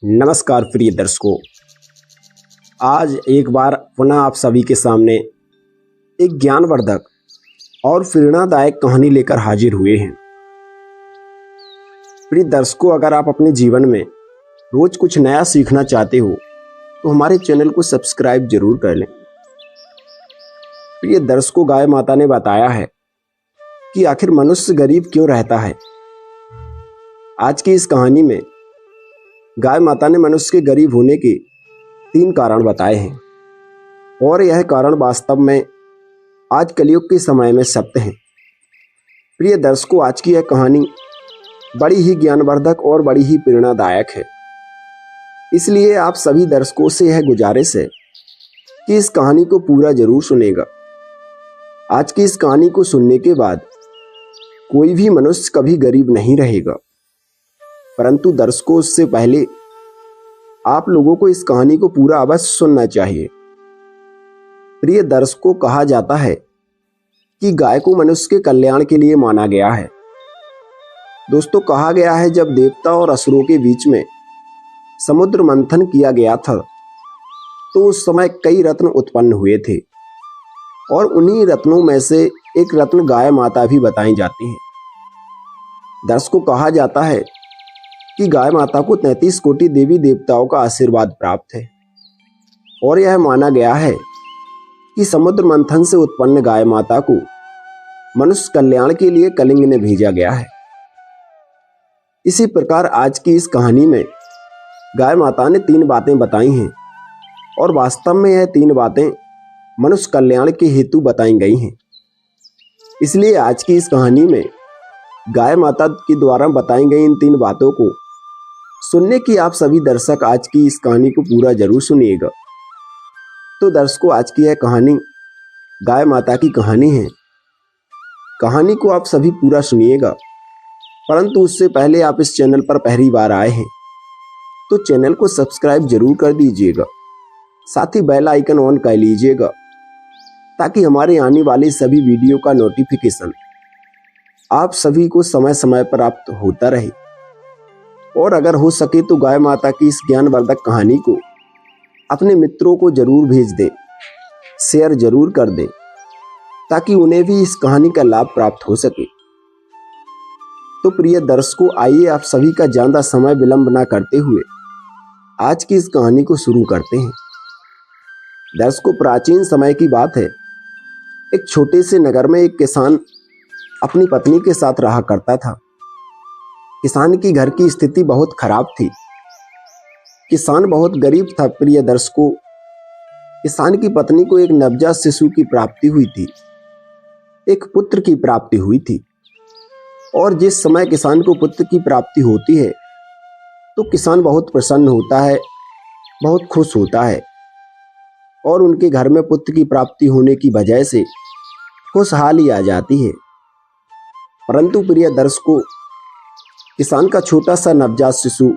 नमस्कार प्रिय दर्शकों, आज एक बार पुनः आप सभी के सामने एक ज्ञानवर्धक और प्रेरणादायक कहानी लेकर हाजिर हुए हैं। प्रिय दर्शकों, अगर आप अपने जीवन में रोज कुछ नया सीखना चाहते हो तो हमारे चैनल को सब्सक्राइब जरूर कर लें। प्रिय दर्शकों, गाय माता ने बताया है कि आखिर मनुष्य गरीब क्यों रहता है। आज की इस कहानी में गाय माता ने मनुष्य के गरीब होने के 3 कारण बताए हैं और यह कारण वास्तव में आज कलयुग के समय में सत्य हैं। प्रिय दर्शकों, आज की यह कहानी बड़ी ही ज्ञानवर्धक और बड़ी ही प्रेरणादायक है। इसलिए आप सभी दर्शकों से यह गुजारिश है कि इस कहानी को पूरा जरूर सुनेगा। आज की इस कहानी को सुनने के बाद कोई भी मनुष्य कभी गरीब नहीं रहेगा, परंतु दर्शकों, उससे पहले आप लोगों को इस कहानी को पूरा अवश्य सुनना चाहिए। प्रिय दर्शकों, कहा जाता है कि गाय को मनुष्य के कल्याण के लिए माना गया है। दोस्तों, कहा गया है जब देवता और असुरों के बीच में समुद्र मंथन किया गया था तो उस समय कई रत्न उत्पन्न हुए थे और उन्हीं रत्नों में से एक रत्न गाय माता भी बताई जाती है। दर्शकों, कहा जाता है कि गाय माता को 33 कोटि देवी देवताओं का आशीर्वाद प्राप्त है और यह माना गया है कि समुद्र मंथन से उत्पन्न गाय माता को मनुष्य कल्याण के लिए कलिंग ने भेजा गया है। इसी प्रकार आज की इस कहानी में गाय माता ने 3 बातें बताई हैं और वास्तव में यह 3 बातें मनुष्य कल्याण के हेतु बताई गई हैं। इसलिए आज की इस कहानी में गाय माता के द्वारा बताई गई इन 3 बातों को सुनने की आप सभी दर्शक आज की इस कहानी को पूरा जरूर सुनिएगा। तो दर्शकों, आज की यह कहानी गाय माता की कहानी है। कहानी को आप सभी पूरा सुनिएगा, परंतु उससे पहले आप इस चैनल पर पहली बार आए हैं तो चैनल को सब्सक्राइब जरूर कर दीजिएगा, साथ ही बेल आइकन ऑन कर लीजिएगा ताकि हमारे आने वाले सभी वीडियो का नोटिफिकेशन आप सभी को समय समय पर प्राप्त होता रहे। और अगर हो सके तो गाय माता की इस ज्ञानवर्धक कहानी को अपने मित्रों को जरूर भेज दें, शेयर जरूर कर दें ताकि उन्हें भी इस कहानी का लाभ प्राप्त हो सके। तो प्रिय दर्शकों, आइए आप सभी का ज्यादा समय विलंब ना करते हुए आज की इस कहानी को शुरू करते हैं। दर्शकों, प्राचीन समय की बात है। एक छोटे से नगर में एक किसान अपनी पत्नी के साथ रहा करता था। किसान की घर की स्थिति बहुत खराब थी। किसान बहुत गरीब था। प्रिय दर्शकों, किसान की पत्नी को एक नवजात शिशु की प्राप्ति हुई थी, एक पुत्र की प्राप्ति हुई थी। और जिस समय किसान को पुत्र की प्राप्ति होती है तो किसान बहुत प्रसन्न होता है, बहुत खुश होता है और उनके घर में पुत्र की प्राप्ति होने की वजह से खुशहाली आ जाती है। परंतु प्रिय दर्शकों, किसान का छोटा सा नवजात शिशु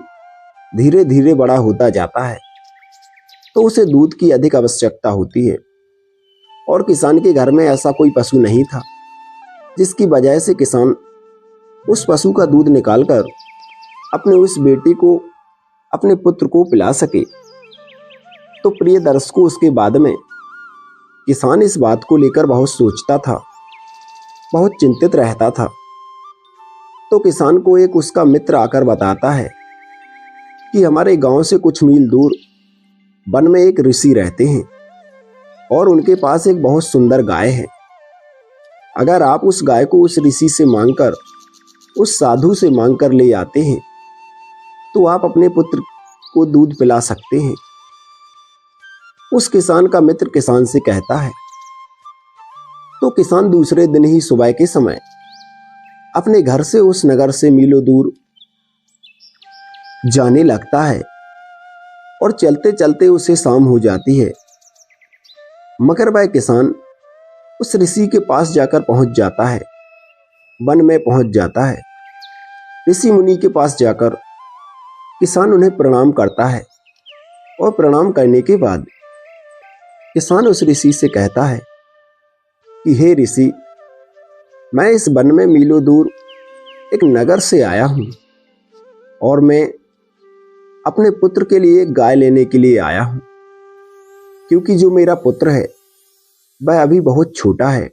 धीरे धीरे बड़ा होता जाता है तो उसे दूध की अधिक आवश्यकता होती है और किसान के घर में ऐसा कोई पशु नहीं था जिसकी वजह से किसान उस पशु का दूध निकालकर अपने उस बेटे को, अपने पुत्र को पिला सके। तो प्रिय दर्शकों, उसके बाद में किसान इस बात को लेकर बहुत सोचता था, बहुत चिंतित रहता था। तो किसान को एक उसका मित्र आकर बताता है कि हमारे गांव से कुछ मील दूर वन में एक ऋषि रहते हैं और उनके पास एक बहुत सुंदर गाय है। अगर आप उस गाय को उस ऋषि से मांगकर, उस साधु से मांगकर ले आते हैं तो आप अपने पुत्र को दूध पिला सकते हैं। उस किसान का मित्र किसान से कहता है। तो किसान दूसरे दिन ही सुबह के समय अपने घर से उस नगर से मीलों दूर जाने लगता है और चलते चलते उसे शाम हो जाती है, मगर वह किसान उस ऋषि के पास जाकर पहुंच जाता है, वन में पहुंच जाता है। ऋषि मुनि के पास जाकर किसान उन्हें प्रणाम करता है और प्रणाम करने के बाद किसान उस ऋषि से कहता है कि हे ऋषि, मैं इस वन में मीलों दूर एक नगर से आया हूं और मैं अपने पुत्र के लिए एक गाय लेने के लिए आया हूं, क्योंकि जो मेरा पुत्र है वह अभी बहुत छोटा है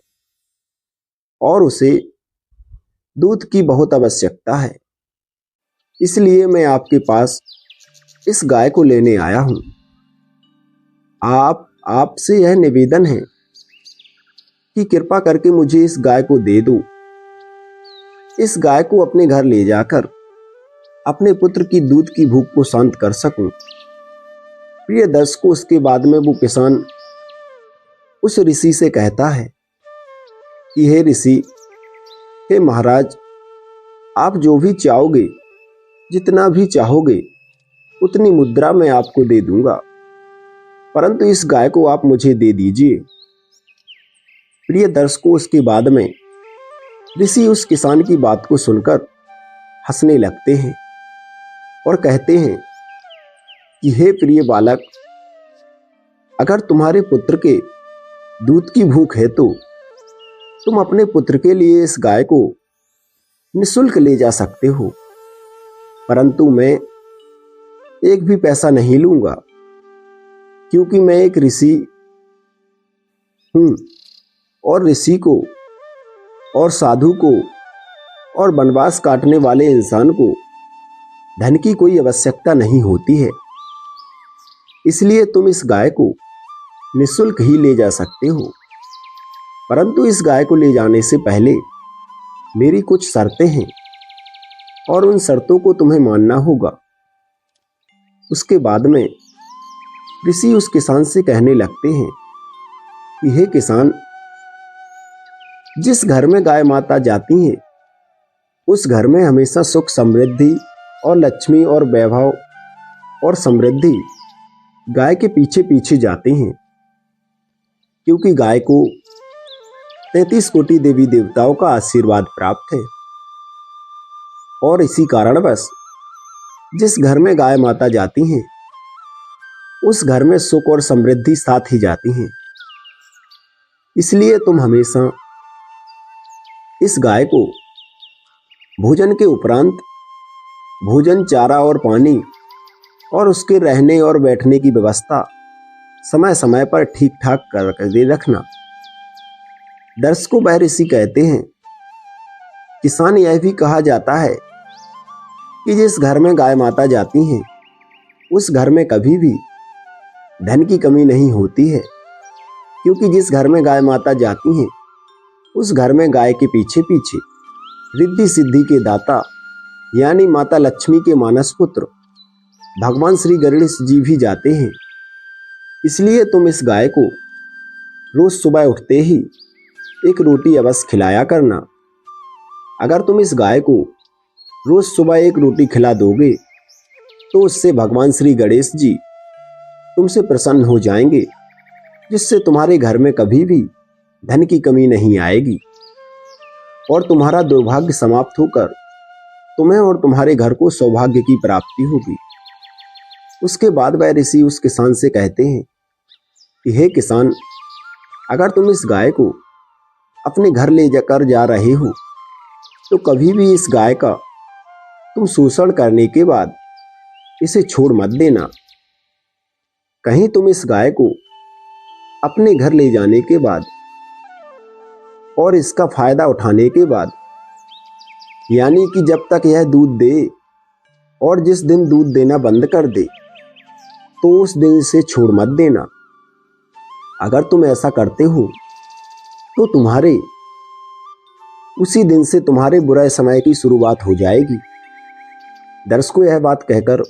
और उसे दूध की बहुत आवश्यकता है। इसलिए मैं आपके पास इस गाय को लेने आया हूं। आपसे यह निवेदन है कि कृपा करके मुझे इस गाय को दे दो। इस गाय को अपने घर ले जाकर अपने पुत्र की दूध की भूख को शांत कर सकूं। प्रिय दर्शकों, उसके बाद में वो किसान उस ऋषि से कहता है कि हे ऋषि, हे महाराज, आप जो भी चाहोगे, जितना भी चाहोगे, उतनी मुद्रा मैं आपको दे दूंगा, परंतु इस गाय को आप मुझे दे दीजिए। प्रिय दर्शकों, उसके बाद में ऋषि उस किसान की बात को सुनकर हंसने लगते हैं और कहते हैं कि हे प्रिय बालक, अगर तुम्हारे पुत्र के दूध की भूख है तो तुम अपने पुत्र के लिए इस गाय को निःशुल्क ले जा सकते हो, परंतु मैं एक भी पैसा नहीं लूंगा, क्योंकि मैं एक ऋषि हूं और ऋषि को और साधु को और वनवास काटने वाले इंसान को धन की कोई आवश्यकता नहीं होती है। इसलिए तुम इस गाय को निःशुल्क ही ले जा सकते हो, परंतु इस गाय को ले जाने से पहले मेरी कुछ शर्तें हैं और उन शर्तों को तुम्हें मानना होगा। उसके बाद में ऋषि उस किसान से कहने लगते हैं कि हे किसान, जिस घर में गाय माता जाती हैं उस घर में हमेशा सुख समृद्धि और लक्ष्मी और वैभव और समृद्धि गाय के पीछे पीछे जाते हैं, क्योंकि गाय को 33 कोटि देवी देवताओं का आशीर्वाद प्राप्त है। और इसी कारणवश जिस घर में गाय माता जाती हैं उस घर में सुख और समृद्धि साथ ही जाती हैं। इसलिए तुम हमेशा इस गाय को भोजन के उपरांत भोजन, चारा और पानी और उसके रहने और बैठने की व्यवस्था समय समय पर ठीक ठाक करके रखना। दर्शकों, वह ऋषि कहते हैं, किसान, यह भी कहा जाता है कि जिस घर में गाय माता जाती हैं उस घर में कभी भी धन की कमी नहीं होती है, क्योंकि जिस घर में गाय माता जाती हैं उस घर में गाय के पीछे पीछे रिद्धि सिद्धि के दाता यानी माता लक्ष्मी के मानस पुत्र भगवान श्री गणेश जी भी जाते हैं। इसलिए तुम इस गाय को रोज सुबह उठते ही एक रोटी अवश्य खिलाया करना। अगर तुम इस गाय को रोज सुबह एक रोटी खिला दोगे तो उससे भगवान श्री गणेश जी तुमसे प्रसन्न हो जाएंगे, जिससे तुम्हारे घर में कभी भी धन की कमी नहीं आएगी और तुम्हारा दुर्भाग्य समाप्त होकर तुम्हें और तुम्हारे घर को सौभाग्य की प्राप्ति होगी। उसके बाद वह ऋषि उस किसान से कहते हैं कि हे किसान, अगर तुम इस गाय को अपने घर ले जाकर जा रहे हो तो कभी भी इस गाय का तुम शोषण करने के बाद इसे छोड़ मत देना। कहीं तुम इस गाय को अपने घर ले जाने के बाद और इसका फायदा उठाने के बाद, यानी कि जब तक यह दूध दे और जिस दिन दूध देना बंद कर दे तो उस दिन इसे छोड़ मत देना। अगर तुम ऐसा करते हो तो तुम्हारे उसी दिन से तुम्हारे बुरे समय की शुरुआत हो जाएगी। दर्शकों, यह बात कहकर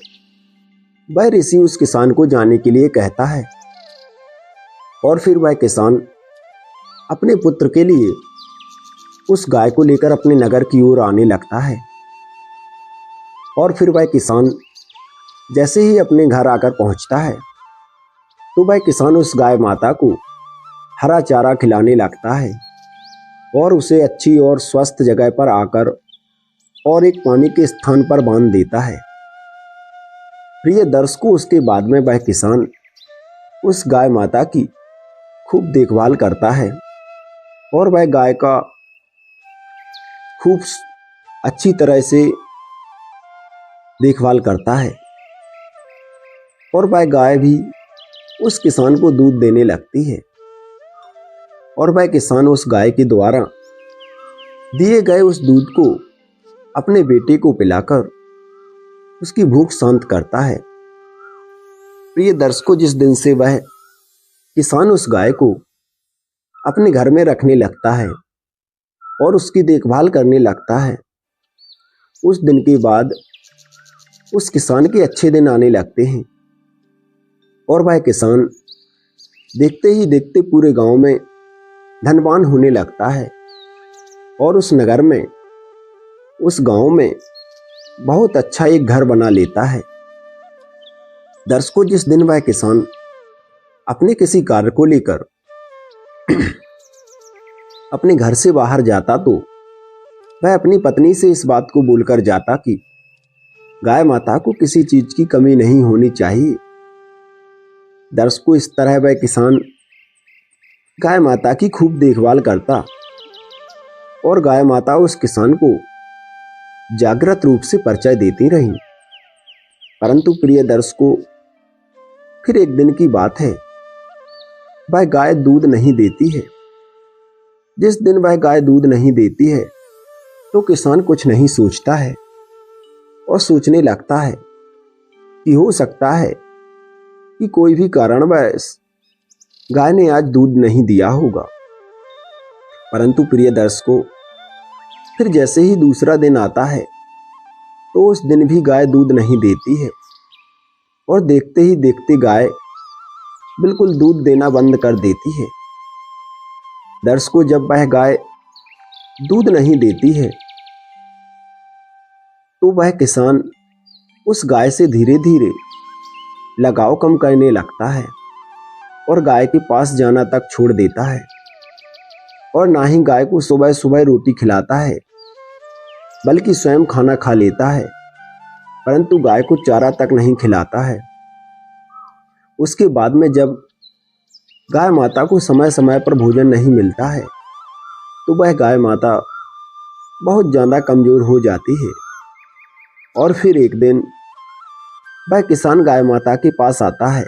वह ऋषि उस किसान को जाने के लिए कहता है और फिर वह किसान अपने पुत्र के लिए उस गाय को लेकर अपने नगर की ओर आने लगता है। और फिर वह किसान जैसे ही अपने घर आकर पहुंचता है तो वह किसान उस गाय माता को हरा चारा खिलाने लगता है और उसे अच्छी और स्वस्थ जगह पर आकर और एक पानी के स्थान पर बांध देता है। प्रिय दर्शकों, उसके बाद में वह किसान उस गाय माता की खूब देखभाल करता है और वह गाय का खूब अच्छी तरह से देखभाल करता है। और वह गाय भी उस किसान को दूध देने लगती है और वह किसान उस गाय के द्वारा दिए गए उस दूध को अपने बेटे को पिलाकर उसकी भूख शांत करता है। प्रिय दर्शकों, जिस दिन से वह किसान उस गाय को अपने घर में रखने लगता है और उसकी देखभाल करने लगता है, उस दिन के बाद उस किसान के अच्छे दिन आने लगते हैं और वह किसान देखते ही देखते पूरे गांव में धनवान होने लगता है और उस नगर में, उस गांव में बहुत अच्छा एक घर बना लेता है। दर्शकों, जिस दिन वह किसान अपने किसी कार्य को लेकर अपने घर से बाहर जाता तो वह अपनी पत्नी से इस बात को बोलकर जाता कि गाय माता को किसी चीज की कमी नहीं होनी चाहिए। दर्शकों, इस तरह वह किसान गाय माता की खूब देखभाल करता और गाय माता उस किसान को जागृत रूप से परिचय देती रही। परंतु प्रिय दर्शकों, फिर एक दिन की बात है, वह गाय दूध नहीं देती है। जिस दिन वह गाय दूध नहीं देती है तो किसान कुछ नहीं सोचता है और सोचने लगता है कि हो सकता है कि कोई भी कारणवश गाय ने आज दूध नहीं दिया होगा। परंतु प्रिय दर्शकों, फिर जैसे ही दूसरा दिन आता है तो उस दिन भी गाय दूध नहीं देती है और देखते ही देखते गाय बिल्कुल दूध देना बंद कर देती है। दर्शकों, जब वह गाय दूध नहीं देती है तो वह किसान उस गाय से धीरे धीरे लगाव कम करने लगता है और गाय के पास जाना तक छोड़ देता है और ना ही गाय को सुबह सुबह रोटी खिलाता है बल्कि स्वयं खाना खा लेता है, परंतु गाय को चारा तक नहीं खिलाता है। उसके बाद में जब गाय माता को समय समय पर भोजन नहीं मिलता है तो वह गाय माता बहुत ज़्यादा कमज़ोर हो जाती है और फिर एक दिन वह किसान गाय माता के पास आता है।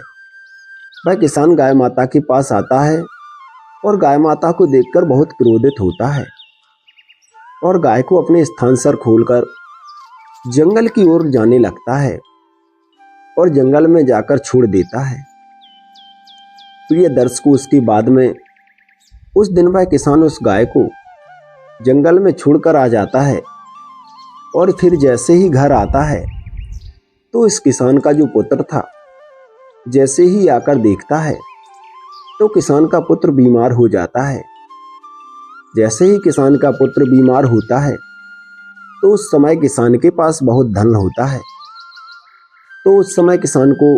वह किसान गाय माता के पास आता है और गाय माता को देखकर बहुत क्रोधित होता है और गाय को अपने स्थान से खोलकर जंगल की ओर जाने लगता है और जंगल में जाकर छोड़ देता है। प्रिय दर्शकों, उसके बाद में उस दिन वह किसान उस गाय को जंगल में छोड़कर आ जाता है और फिर जैसे ही घर आता है तो इस किसान का जो पुत्र था, जैसे ही आकर देखता है तो किसान का पुत्र बीमार हो जाता है। जैसे ही किसान का पुत्र बीमार होता है तो उस समय किसान के पास बहुत धन होता है, तो उस समय किसान को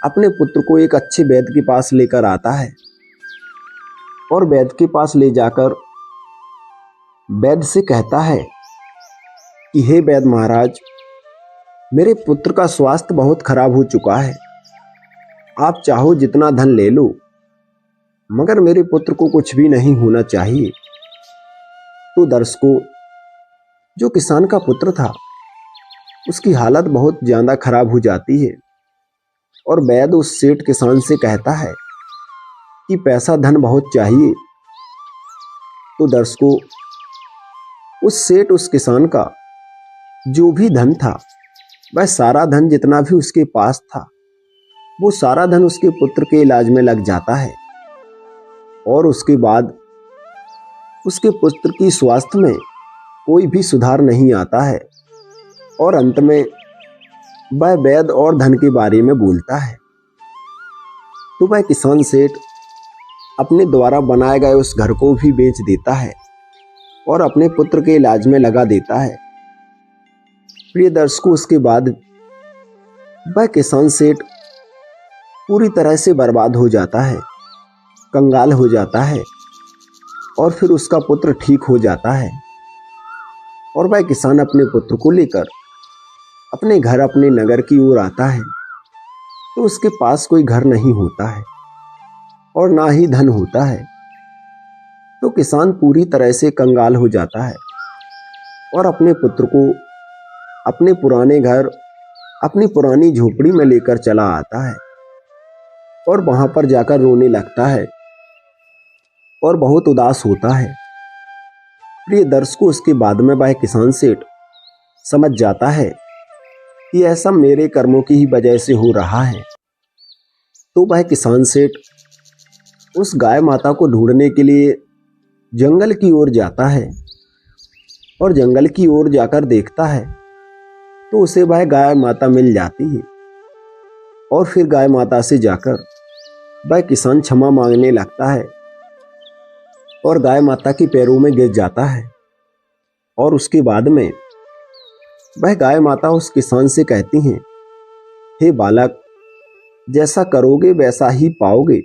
अपने पुत्र को एक अच्छे वैद्य के पास लेकर आता है और वैद्य के पास ले जाकर वैद्य से कहता है कि हे वैद्य महाराज, मेरे पुत्र का स्वास्थ्य बहुत खराब हो चुका है, आप चाहो जितना धन ले लो, मगर मेरे पुत्र को कुछ भी नहीं होना चाहिए। तो दर्शकों, जो किसान का पुत्र था उसकी हालत बहुत ज़्यादा खराब हो जाती है और वैद्य उस सेठ किसान से कहता है कि पैसा धन बहुत चाहिए। तो दर्शकों, उस सेठ उस किसान का जो भी धन था, वह सारा धन जितना भी उसके पास था, वो सारा धन उसके पुत्र के इलाज में लग जाता है और उसके बाद उसके पुत्र की स्वास्थ्य में कोई भी सुधार नहीं आता है और अंत में वह वैद्य और धन के बारे में बोलता है। तो वह किसान सेठ अपने द्वारा बनाए गए उस घर को भी बेच देता है और अपने पुत्र के इलाज में लगा देता है। प्रिय दर्शकों, उसके बाद वह किसान सेठ पूरी तरह से बर्बाद हो जाता है, कंगाल हो जाता है और फिर उसका पुत्र ठीक हो जाता है और वह किसान अपने पुत्र को लेकर अपने घर, अपने नगर की ओर आता है तो उसके पास कोई घर नहीं होता है और ना ही धन होता है। तो किसान पूरी तरह से कंगाल हो जाता है और अपने पुत्र को अपने पुराने घर, अपनी पुरानी झोपड़ी में लेकर चला आता है और वहां पर जाकर रोने लगता है और बहुत उदास होता है। प्रिय दर्शकों, उसके बाद में वह किसान सेठ समझ जाता है कि ऐसा मेरे कर्मों की ही वजह से हो रहा है। तो वह किसान सेठ उस गाय माता को ढूंढने के लिए जंगल की ओर जाता है और जंगल की ओर जाकर देखता है तो उसे वह गाय माता मिल जाती है। और फिर गाय माता से जाकर वह किसान क्षमा मांगने लगता है और गाय माता के पैरों में गिर जाता है। और उसके बाद में वह गाय माता उस किसान से कहती हैं, हे बालक, जैसा करोगे वैसा ही पाओगे।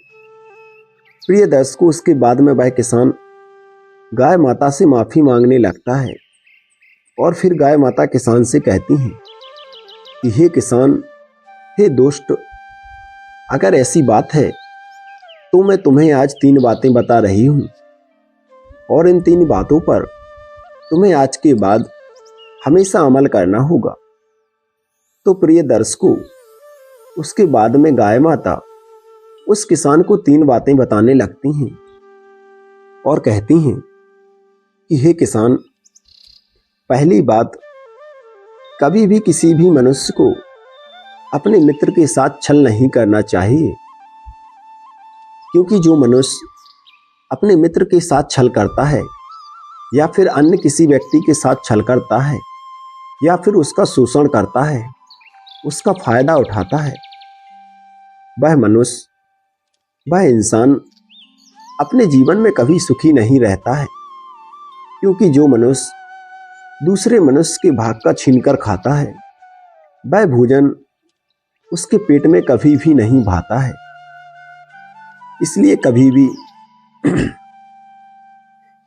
प्रिय दर्शकों, उसके बाद में वह किसान गाय माता से माफी मांगने लगता है और फिर गाय माता किसान से कहती हैं कि हे किसान, हे दुष्ट, अगर ऐसी बात है तो मैं तुम्हें आज 3 बातें बता रही हूं और इन 3 बातों पर तुम्हें आज के बाद हमेशा अमल करना होगा। तो प्रिय दर्शकों, उसके बाद में गाय माता उस किसान को 3 बातें बताने लगती हैं और कहती हैं कि हे किसान, पहली बात, कभी भी किसी भी मनुष्य को अपने मित्र के साथ छल नहीं करना चाहिए, क्योंकि जो मनुष्य अपने मित्र के साथ छल करता है या फिर अन्य किसी व्यक्ति के साथ छल करता है या फिर उसका शोषण करता है, उसका फायदा उठाता है, वह मनुष्य, वह इंसान अपने जीवन में कभी सुखी नहीं रहता है। क्योंकि जो मनुष्य दूसरे मनुष्य के भाग का छीनकर खाता है, वह भोजन उसके पेट में कभी भी नहीं भाता है। इसलिए कभी भी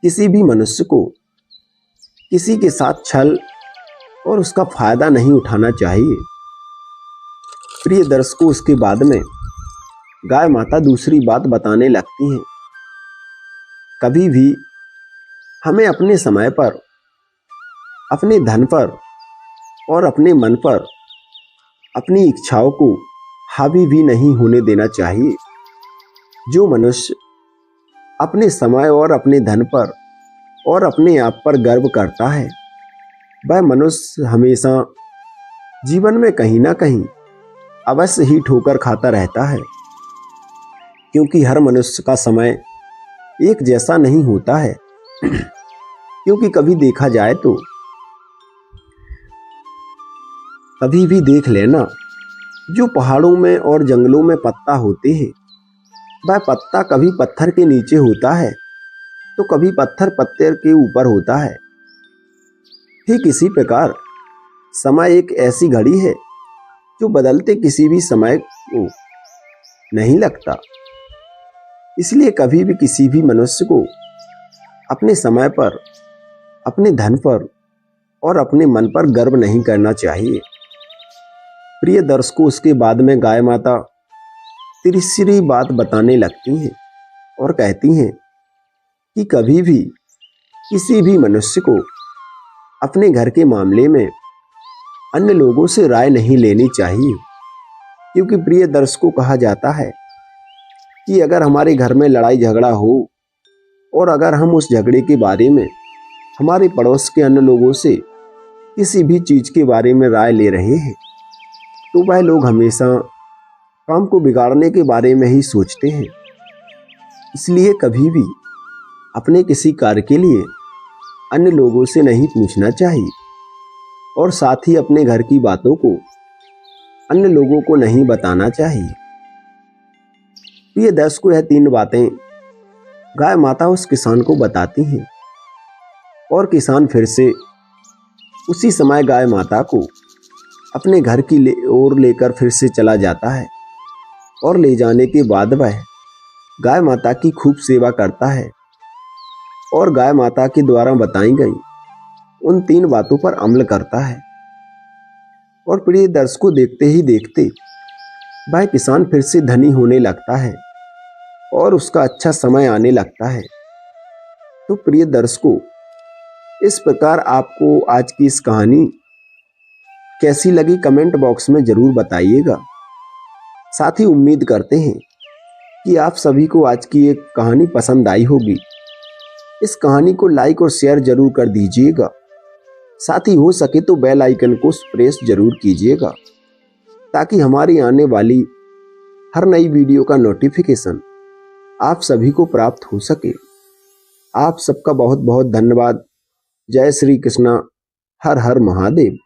किसी भी मनुष्य को किसी के साथ छल और उसका फायदा नहीं उठाना चाहिए। प्रिय दर्शकों, उसके बाद में गाय माता दूसरी बात बताने लगती हैं, कभी भी हमें अपने समय पर, अपने धन पर और अपने मन पर अपनी इच्छाओं को हावी भी नहीं होने देना चाहिए। जो मनुष्य अपने समय और अपने धन पर और अपने आप पर गर्व करता है, वह मनुष्य हमेशा जीवन में कहीं ना कहीं अवश्य ही ठोकर खाता रहता है। क्योंकि हर मनुष्य का समय एक जैसा नहीं होता है। क्योंकि कभी देखा जाए तो, कभी भी देख लेना, जो पहाड़ों में और जंगलों में पत्ता होते हैं, वह पत्ता कभी पत्थर के नीचे होता है तो कभी पत्थर के ऊपर होता है। ठीक इसी प्रकार समय एक ऐसी घड़ी है जो बदलते किसी भी समय को नहीं लगता। इसलिए कभी भी किसी भी मनुष्य को अपने समय पर, अपने धन पर और अपने मन पर गर्व नहीं करना चाहिए। प्रिय दर्शकों, उसके बाद में गाय माता तीसरी बात बताने लगती हैं और कहती हैं कि कभी भी किसी भी मनुष्य को अपने घर के मामले में अन्य लोगों से राय नहीं लेनी चाहिए। क्योंकि प्रिय दर्शकों, कहा जाता है कि अगर हमारे घर में लड़ाई झगड़ा हो और अगर हम उस झगड़े के बारे में हमारे पड़ोस के अन्य लोगों से किसी भी चीज के बारे में राय ले रहे हैं, तो वह लोग हमेशा काम को बिगाड़ने के बारे में ही सोचते हैं। इसलिए कभी भी अपने किसी कार्य के लिए अन्य लोगों से नहीं पूछना चाहिए और साथ ही अपने घर की बातों को अन्य लोगों को नहीं बताना चाहिए। प्रिय दर्शकों, यह 3 बातें गाय माता उस किसान को बताती हैं और किसान फिर से उसी समय गाय माता को अपने घर की ओर लेकर फिर से चला जाता है और ले जाने के बाद वह गाय माता की खूब सेवा करता है और गाय माता के द्वारा बताई गई उन 3 बातों पर अमल करता है। और प्रिय दर्शकों, देखते ही देखते वह किसान फिर से धनी होने लगता है और उसका अच्छा समय आने लगता है। तो प्रिय दर्शकों, इस प्रकार आपको आज की इस कहानी कैसी लगी कमेंट बॉक्स में जरूर बताइएगा। साथ ही उम्मीद करते हैं कि आप सभी को आज की एक कहानी पसंद आई होगी। इस कहानी को लाइक और शेयर जरूर कर दीजिएगा। साथ ही हो सके तो बेल आइकन को प्रेस जरूर कीजिएगा ताकि हमारी आने वाली हर नई वीडियो का नोटिफिकेशन आप सभी को प्राप्त हो सके। आप सबका बहुत बहुत धन्यवाद। जय श्री कृष्णा। हर हर महादेव।